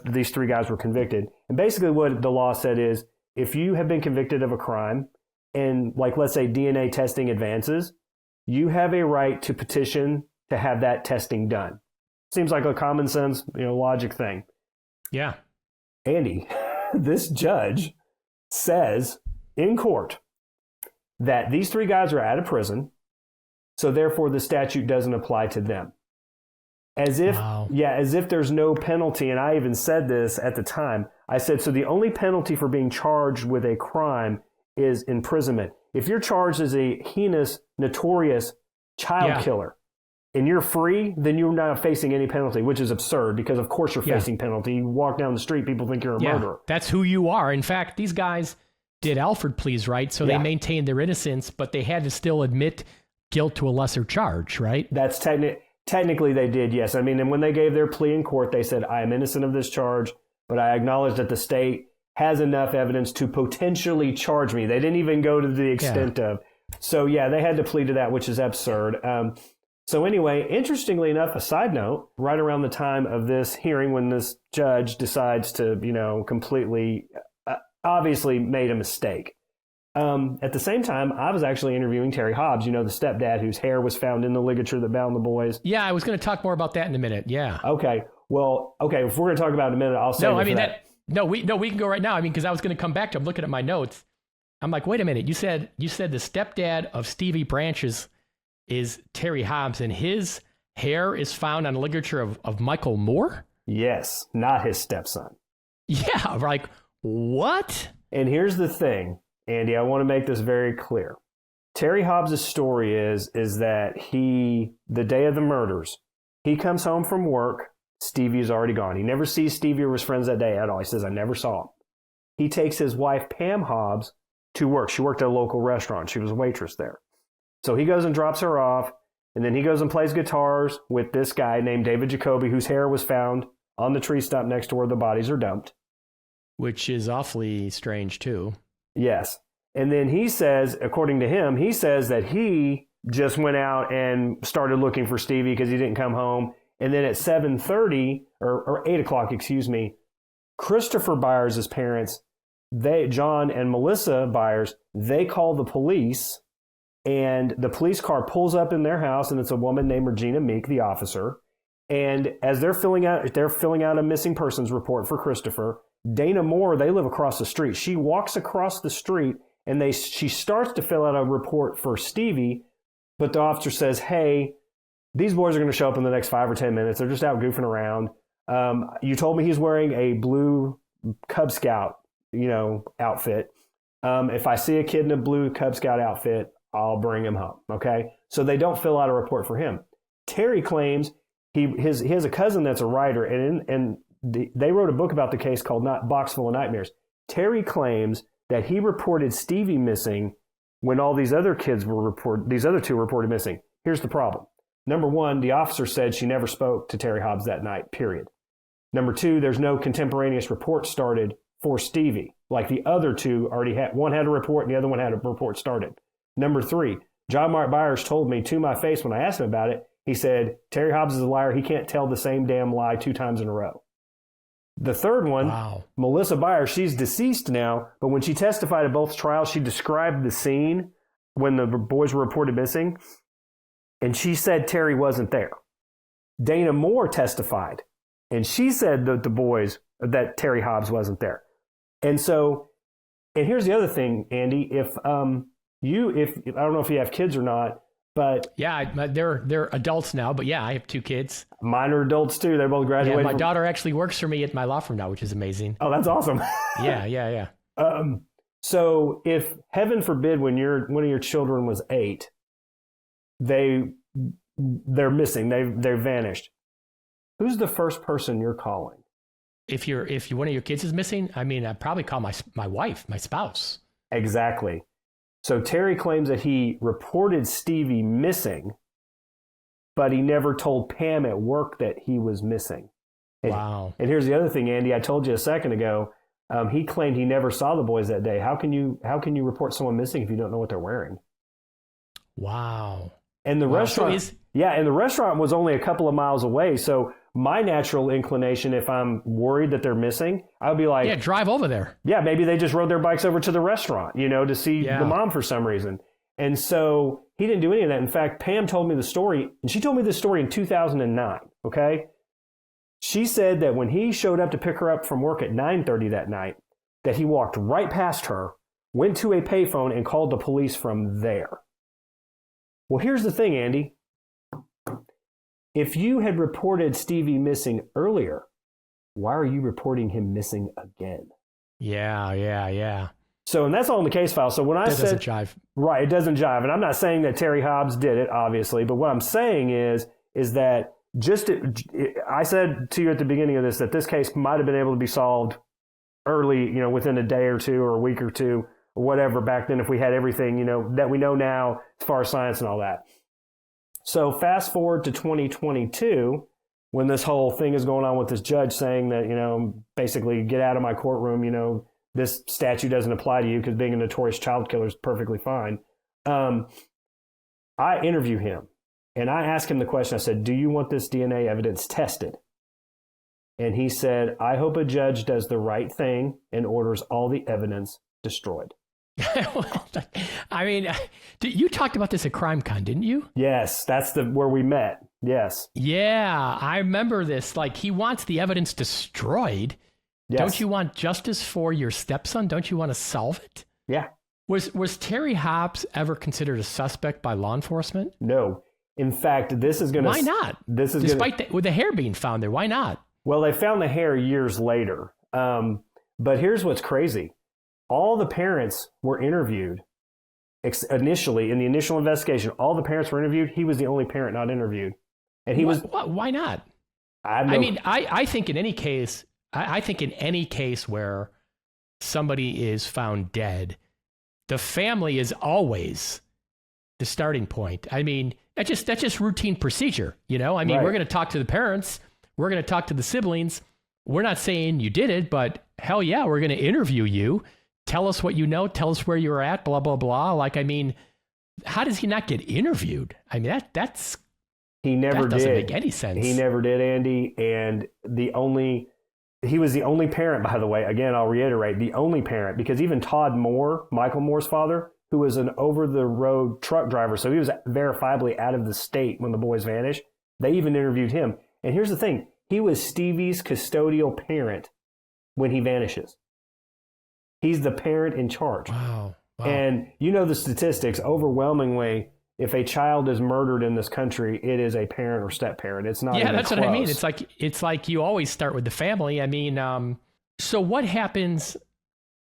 these three guys were convicted. And basically what the law said is, if you have been convicted of a crime and, like, let's say DNA testing advances, you have a right to petition to have that testing done. Seems like a common sense, logic thing. Yeah. Andy, this judge says in court that these three guys are out of prison, so therefore the statute doesn't apply to them. As if there's no penalty. And I even said this at the time. I said, so the only penalty for being charged with a crime is imprisonment. If you're charged as a heinous, notorious child killer and you're free, then you're not facing any penalty, which is absurd because, of course, you're facing penalty. You walk down the street, people think you're a murderer. That's who you are. In fact, these guys did Alford pleas, right? So they maintained their innocence, but they had to still admit guilt to a lesser charge, right? That's technically. Technically, they did, yes. I mean, and when they gave their plea in court, they said, I am innocent of this charge, but I acknowledge that the state has enough evidence to potentially charge me. They didn't even go to the extent of. So, yeah, they had to plead to that, which is absurd. So anyway, interestingly enough, a side note, right around the time of this hearing when this judge decides to, completely, obviously made a mistake. At the same time, I was actually interviewing Terry Hobbs, the stepdad whose hair was found in the ligature that bound the boys. Yeah, I was going to talk more about that in a minute. Yeah. Okay. Well, okay. If we're going to talk about it in a minute, I'll say we can go right now. I mean, because I was going to come back to. I'm looking at my notes. I'm like, wait a minute. You said the stepdad of Stevie Branches is Terry Hobbs, and his hair is found on the ligature of Michael Moore. Yes, not his stepson. Yeah. Like what? And here's the thing. Andy, I want to make this very clear. Terry Hobbs' story is that the day of the murders, he comes home from work, Stevie's already gone. He never sees Stevie or his friends that day at all. He says, I never saw him. He takes his wife, Pam Hobbs, to work. She worked at a local restaurant. She was a waitress there. So he goes and drops her off, and then he goes and plays guitars with this guy named David Jacoby, whose hair was found on the tree stump next to where the bodies are dumped. Which is awfully strange, too. Yes. And then he says, according to him, he says that he just went out and started looking for Stevie because he didn't come home. And then at 7:30 or 8 o'clock, Christopher Byers' parents, John and Melissa Byers, they call the police, and the police car pulls up in their house, and it's a woman named Regina Meek, the officer. And as they're filling out a missing persons report for Christopher, Dana Moore, they live across the street. She walks across the street, and she starts to fill out a report for Stevie, but the officer says, hey, these boys are going to show up in the next 5 or 10 minutes. They're just out goofing around. You told me he's wearing a blue Cub Scout, outfit. If I see a kid in a blue Cub Scout outfit, I'll bring him home, okay? So they don't fill out a report for him. Terry claims he has a cousin that's a writer, and they wrote a book about the case called Boxful of Nightmares. Terry claims that he reported Stevie missing when all these other two were reported missing. Here's the problem. Number one, the officer said she never spoke to Terry Hobbs that night, period. Number two, there's no contemporaneous report started for Stevie. Like the other two already had, one had a report and the other one had a report started. Number three, John Mark Byers told me to my face when I asked him about it, he said, Terry Hobbs is a liar. He can't tell the same damn lie 2 times in a row. The third one, wow. Melissa Byers, she's deceased now, but when she testified at both trials, she described the scene when the boys were reported missing, and she said Terry wasn't there. Dana Moore testified, and she said that Terry Hobbs wasn't there. And here's the other thing, Andy, if I don't know if you have kids or not, but yeah, they're adults now. But yeah, I have 2 kids. Mine are adults too. They both graduated. Yeah, my daughter actually works for me at my law firm now, which is amazing. Oh, that's awesome. Yeah. So if heaven forbid, when one of your children was 8, they're missing. They've vanished. Who's the first person you're calling? If one of your kids is missing, I mean, I'd probably call my wife, my spouse. Exactly. So Terry claims that he reported Stevie missing, but he never told Pam at work that he was missing. Wow. And here's the other thing, Andy. I told you a second ago. He claimed he never saw the boys that day. How can you report someone missing if you don't know what they're wearing? Wow. And the restaurant, and the restaurant was only a couple of miles away. So my natural inclination, if I'm worried that they're missing, I would be like, yeah, drive over there. Yeah, maybe they just rode their bikes over to the restaurant, to see the mom for some reason. And so he didn't do any of that. In fact, Pam told me the story, and she told me this story in 2009, okay? She said that when he showed up to pick her up from work at 9:30 that night, that he walked right past her, went to a payphone, and called the police from there. Well, here's the thing, Andy. If you had reported Stevie missing earlier, why are you reporting him missing again? Yeah. So, and that's all in the case file. So when I said... It doesn't jive. Right, it doesn't jive. And I'm not saying that Terry Hobbs did it, obviously, but what I'm saying is that I said to you at the beginning of this that this case might have been able to be solved early, within a day or two or a week or two or whatever back then if we had everything, that we know now as far as science and all that. So fast forward to 2022, when this whole thing is going on with this judge saying that, basically get out of my courtroom, this statute doesn't apply to you because being a notorious child killer is perfectly fine. I interview him and I ask him the question. I said, do you want this DNA evidence tested? And he said, I hope a judge does the right thing and orders all the evidence destroyed. I mean, you talked about this at CrimeCon, didn't you? Yes, that's where we met. Yes. Yeah, I remember this. Like, he wants the evidence destroyed. Yes. Don't you want justice for your stepson? Don't you want to solve it? Yeah. Was Terry Hobbs ever considered a suspect by law enforcement? No. In fact, this is going to... Why not? Despite with the hair being found there, why not? Well, they found the hair years later. But here's what's crazy. All the parents were interviewed initially in the initial investigation. All the parents were interviewed. He was the only parent not interviewed. And he was... Why not? I think in any case, I think in any case where somebody is found dead, the family is always the starting point. I mean, that's just routine procedure, Right. We're going to talk to the parents. We're going to talk to the siblings. We're not saying you did it, but hell yeah, we're going to interview you. Tell us what you know. Tell us where you were at, blah, blah, blah. How does he not get interviewed? I mean, that's... He never did. That doesn't make any sense. He never did, Andy. And he was the only parent, by the way. Again, I'll reiterate, the only parent, because even Todd Moore, Michael Moore's father, who was an over-the-road truck driver, so he was verifiably out of the state when the boys vanished, they even interviewed him. And here's the thing. He was Stevie's custodial parent when he vanishes. He's the parent in charge. Wow. And the statistics, overwhelmingly, if a child is murdered in this country, it is a parent or step-parent. It's not even that's close. What I mean. It's like you always start with the family. I mean, so what happens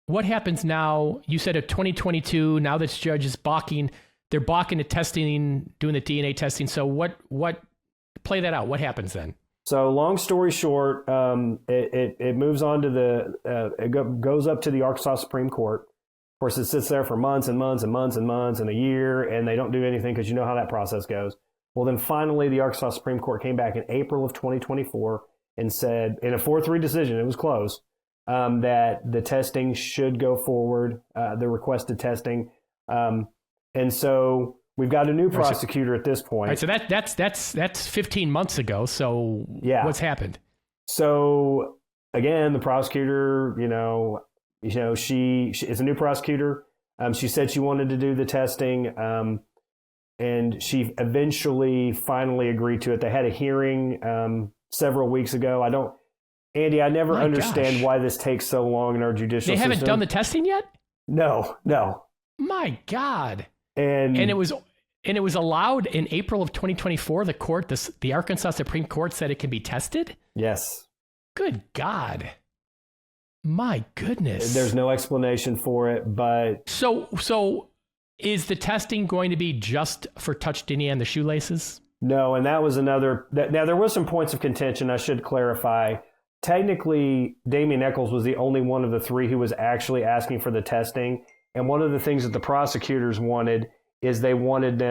now? You said at 2022, now this judge is balking. They're balking at testing, doing the DNA testing. So what play that out. What happens then? So long story short, it moves on to it goes up to the Arkansas Supreme Court. Of course, it sits there for months and months and months and months and a year, and they don't do anything because you know how that process goes. Well, then finally, the Arkansas Supreme Court came back in April of 2024 and said, in a 4-3 decision, it was close, that the testing should go forward, the requested testing. And so we've got a new prosecutor at this point. Right, so that's 15 months ago. So yeah. What's happened? So again, the prosecutor, she is a new prosecutor. She said she wanted to do the testing, and she eventually finally agreed to it. They had a hearing several weeks ago. Andy, I never understand why this takes so long in our judicial system. They haven't done the testing yet? No. My God. And it was allowed in April of 2024. The Arkansas Supreme Court said it can be tested? Yes. Good God. My goodness. There's no explanation for it, but... So is the testing going to be just for touched DNA and the shoelaces? No, and that was another... Now, there was some points of contention, I should clarify. Technically, Damien Eccles was the only one of the three who was actually asking for the testing. And one of the things that the prosecutors wanted is they wanted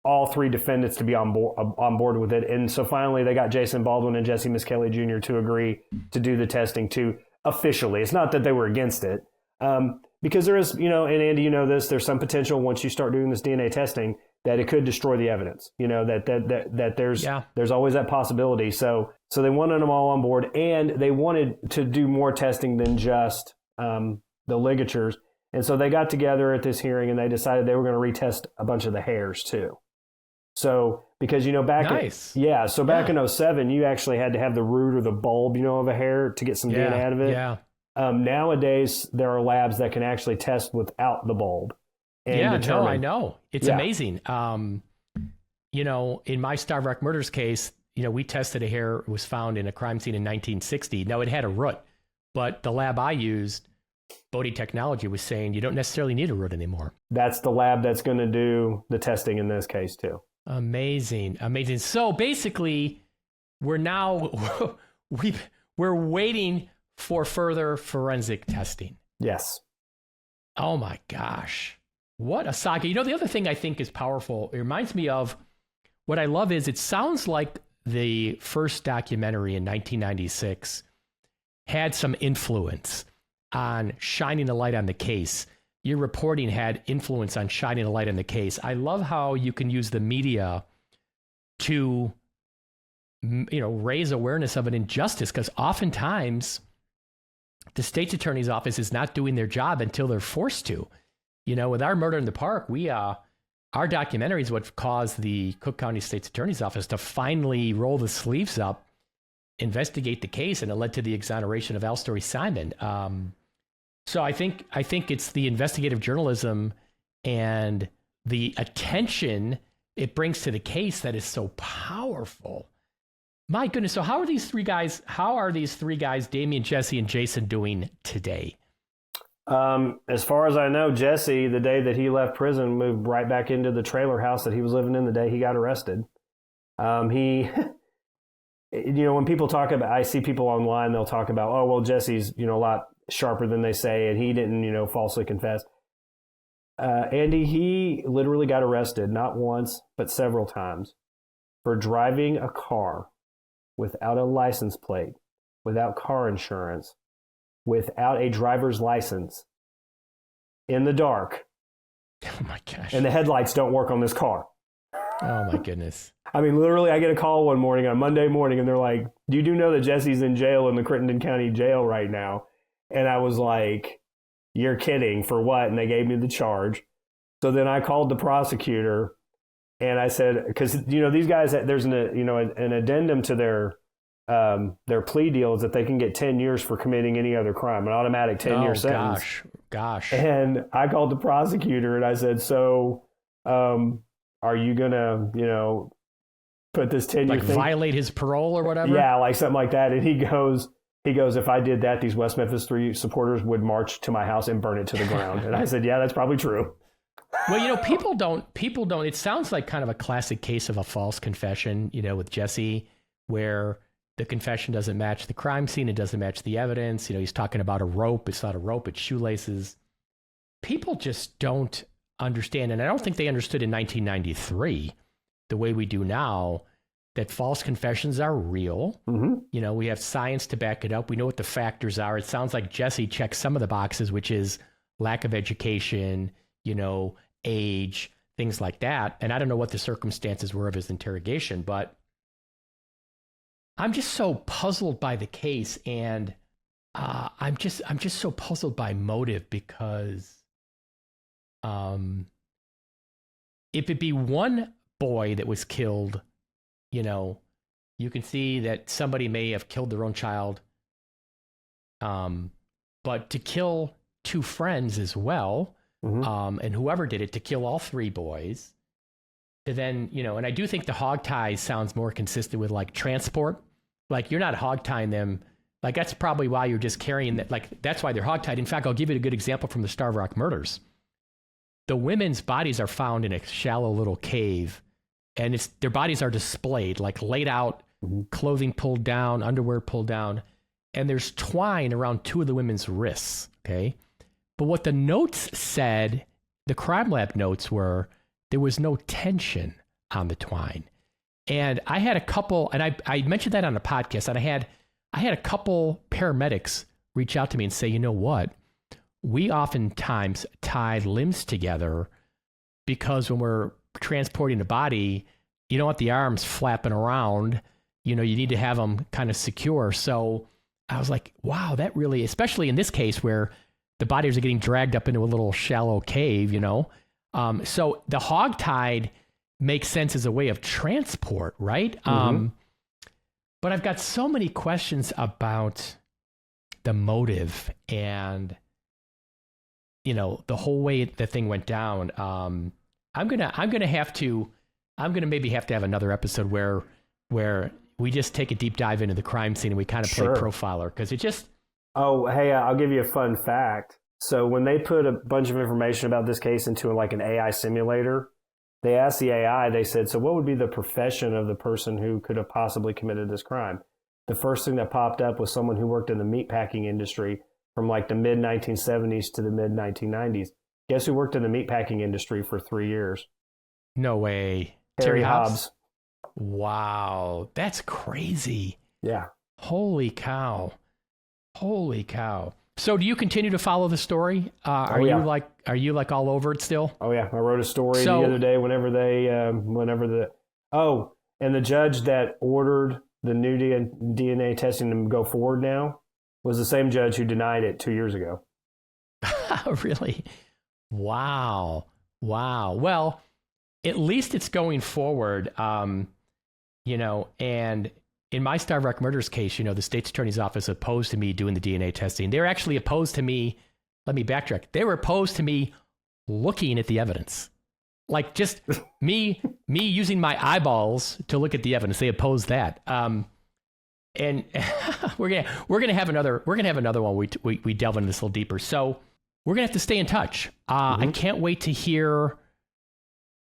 all three defendants to be on board with it. And so finally, they got Jason Baldwin and Jesse Miskelly Jr. to agree to do the testing too. Officially. It's not that they were against it, because there is, and Andy, there's some potential once you start doing this DNA testing that it could destroy the evidence, that there's always that possibility. So they wanted them all on board, and they wanted to do more testing than just the ligatures. And so they got together at this hearing and they decided they were going to retest a bunch of the hairs too. So, because, back in 2007, you actually had to have the root or the bulb, of a hair to get some DNA out of it. Yeah. Nowadays, there are labs that can actually test without the bulb. And determine. I know. It's amazing. In my Starbuck murders case, we tested a hair. It was found in a crime scene in 1960. Now, it had a root, but the lab I used, Bodie Technology, was saying you don't necessarily need a root anymore. That's the lab that's going to do the testing in this case, too. Amazing. So basically, we're waiting for further forensic testing. Yes. Oh my gosh. What a saga. The other thing I think is powerful, it reminds me of what I love is it sounds like the first documentary in 1996 had some influence on shining a light on the case. Your reporting had influence on shining a light on the case. I love how you can use the media to, raise awareness of an injustice, because oftentimes the state's attorney's office is not doing their job until they're forced to. With our Murder in the Park, our documentary is what caused the Cook County State's Attorney's Office to finally roll the sleeves up, investigate the case, and it led to the exoneration of Al Story Simon. So I think it's the investigative journalism and the attention it brings to the case that is so powerful. My goodness. So how are these three guys, Damien, Jesse, and Jason, doing today? As far as I know, Jesse, the day that he left prison, moved right back into the trailer house that he was living in the day he got arrested. He, when people talk about, I see people online, they'll talk about, oh, well, Jesse's, a lot sharper than they say, and he didn't, falsely confess. Andy, he literally got arrested not once, but several times for driving a car without a license plate, without car insurance, without a driver's license, in the dark. Oh my gosh. And the headlights don't work on this car. Oh my goodness. I mean, literally, I get a call one morning, on Monday morning, and they're like, you do know that Jesse's in jail in the Crittenden County Jail right now? And I was like, you're kidding, for what? And they gave me the charge. So then I called the prosecutor and I said, because, these guys, there's an addendum to their plea deal is that they can get 10 years for committing any other crime, an automatic 10-year sentence. Gosh. And I called the prosecutor and I said, so are you going to, put this 10-year thing? Violate his parole or whatever? Yeah, like something like that. And he goes, if I did that, these West Memphis Three supporters would march to my house and burn it to the ground. And I said, yeah, that's probably true. Well, people don't, it sounds like kind of a classic case of a false confession, with Jesse, where the confession doesn't match the crime scene. It doesn't match the evidence. He's talking about a rope. It's not a rope. It's shoelaces. People just don't understand. And I don't think they understood in 1993 the way we do now, that false confessions are real. Mm-hmm. We have science to back it up. We know what the factors are. It sounds like Jesse checks some of the boxes, which is lack of education, age, things like that. And I don't know what the circumstances were of his interrogation, but I'm just so puzzled by the case, and I'm just so puzzled by motive, because if it be one boy that was killed, you can see that somebody may have killed their own child, but to kill two friends as well, mm-hmm. And whoever did it, to kill all three boys, to then, and I do think the hog tie sounds more consistent with like transport. Like, you're not hog tying them. Like, that's probably why you're just carrying that. Like, that's why they're hog tied. In fact, I'll give you a good example from the Starved Rock murders. The women's bodies are found in a shallow little cave, and their bodies are displayed, like laid out, mm-hmm. clothing pulled down, underwear pulled down, and there's twine around two of the women's wrists, okay? But what the notes said, the crime lab notes were, there was no tension on the twine. And I had a couple, and I mentioned that on a podcast, and I had a couple paramedics reach out to me and say, you know what? We oftentimes tie limbs together because when we're transporting a body, you don't want the arms flapping around. You need to have them kind of secure. So I was like, wow, that really, especially in this case where the bodies are getting dragged up into a little shallow cave, So the hogtied makes sense as a way of transport, right? Mm-hmm. But I've got so many questions about the motive and, the whole way the thing went down. I'm gonna maybe have to have another episode where we just take a deep dive into the crime scene and we kind of play profiler, because it just. Oh, hey, I'll give you a fun fact. So when they put a bunch of information about this case into like an AI simulator, they asked the AI, they said, so what would be the profession of the person who could have possibly committed this crime? The first thing that popped up was someone who worked in the meatpacking industry from like the mid-1970s to the mid-1990s. Guess who worked in the meatpacking industry for 3 years? No way. Terry Hobbs. Wow, that's crazy. Yeah. Holy cow. Holy cow. So do you continue to follow the story? Are you like all over it still? Oh yeah, I wrote a story the other day whenever and the judge that ordered the new DNA testing to go forward now was the same judge who denied it 2 years ago. Really? Wow. Wow. Well, at least it's going forward, and in my Starbuck murders case, the state's attorney's office opposed to me doing the DNA testing. They're actually opposed to me. Let me backtrack. They were opposed to me looking at the evidence. Like just me using my eyeballs to look at the evidence. They opposed that. And we're gonna have another one. We delve into this a little deeper. So we're gonna have to stay in touch. I can't wait to hear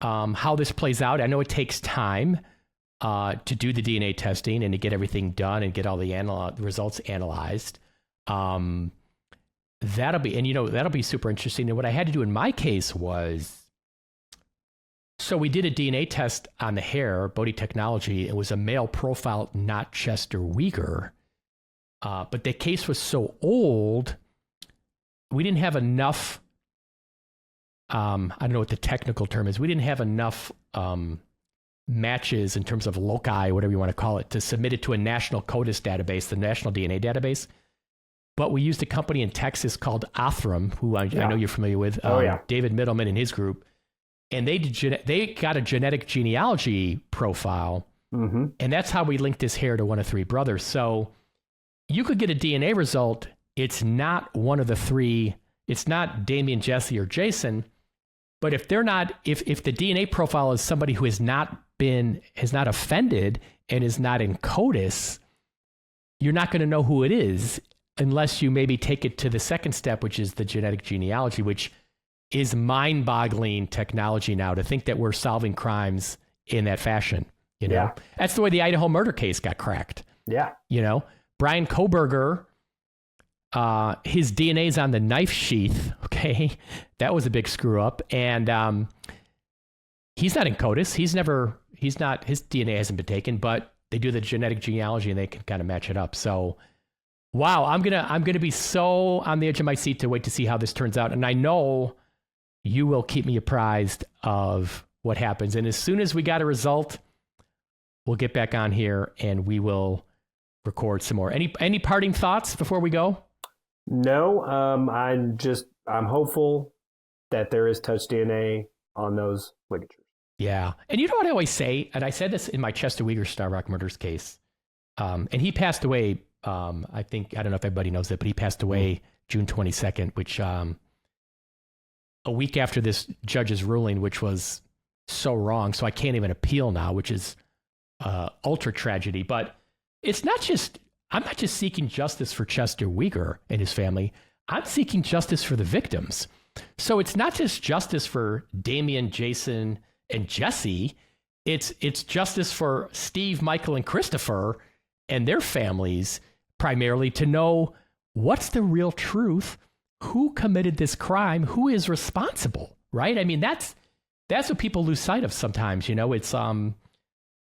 how this plays out. I know it takes time to do the DNA testing and to get everything done and get all the results analyzed. That'll be super interesting. And what I had to do in my case was, so we did a DNA test on the hair, Bodhi Technology. It was a male profile, not Chester Weger. But the case was so old, we didn't have enough, I don't know what the technical term is. We didn't have enough matches in terms of loci, whatever you want to call it, to submit it to a national CODIS database, the National DNA Database. But we used a company in Texas called Othram, who I know you're familiar with, David Middleman and his group. And they got a genetic genealogy profile, and that's how we linked his hair to one of three brothers. So you could get a DNA result. It's not one of the three. It's not Damien, Jesse, or Jason. But if they're not, if the DNA profile is somebody who has not offended and is not in CODIS, you're not going to know who it is unless you maybe take it to the second step, which is the genetic genealogy, which is mind-boggling technology now to think that we're solving crimes in that fashion. Yeah. That's the way the Idaho murder case got cracked. Yeah. Brian Koberger, his DNA's on the knife sheath. Okay. That was a big screw up. And he's not in CODIS. His DNA hasn't been taken, but they do the genetic genealogy and they can kind of match it up. So, wow, I'm gonna be so on the edge of my seat to wait to see how this turns out. And I know you will keep me apprised of what happens. And as soon as we got a result, we'll get back on here and we will record some more. Any parting thoughts before we go? No, I'm hopeful that there is touch DNA on those ligatures. Yeah. And you know what I always say? And I said this in my Chester Weger Starbuck murders case. And he passed away, I don't know if everybody knows that, but he passed away June 22nd, which a week after this judge's ruling, which was so wrong. So I can't even appeal now, which is ultra tragedy. But I'm not just seeking justice for Chester Weger and his family. I'm seeking justice for the victims. So it's not just justice for Damien, Jason, and Jesse. It's justice for Steve, Michael, and Christopher and their families, primarily, to know what's the real truth, who committed this crime, who is responsible, right? I mean, that's what people lose sight of sometimes. It's the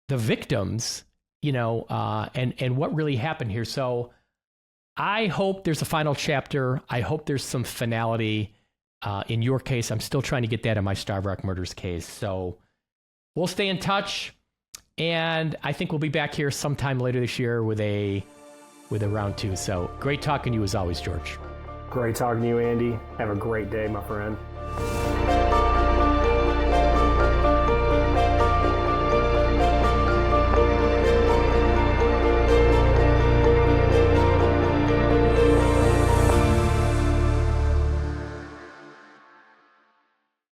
victims, and what really happened here. So I hope there's a final chapter. I hope there's some finality. In your case, I'm still trying to get that in my Starbuck murders case. So we'll stay in touch, and I think we'll be back here sometime later this year with a round two. So great talking to you as always, George. Great talking to you, Andy. Have a great day, my friend.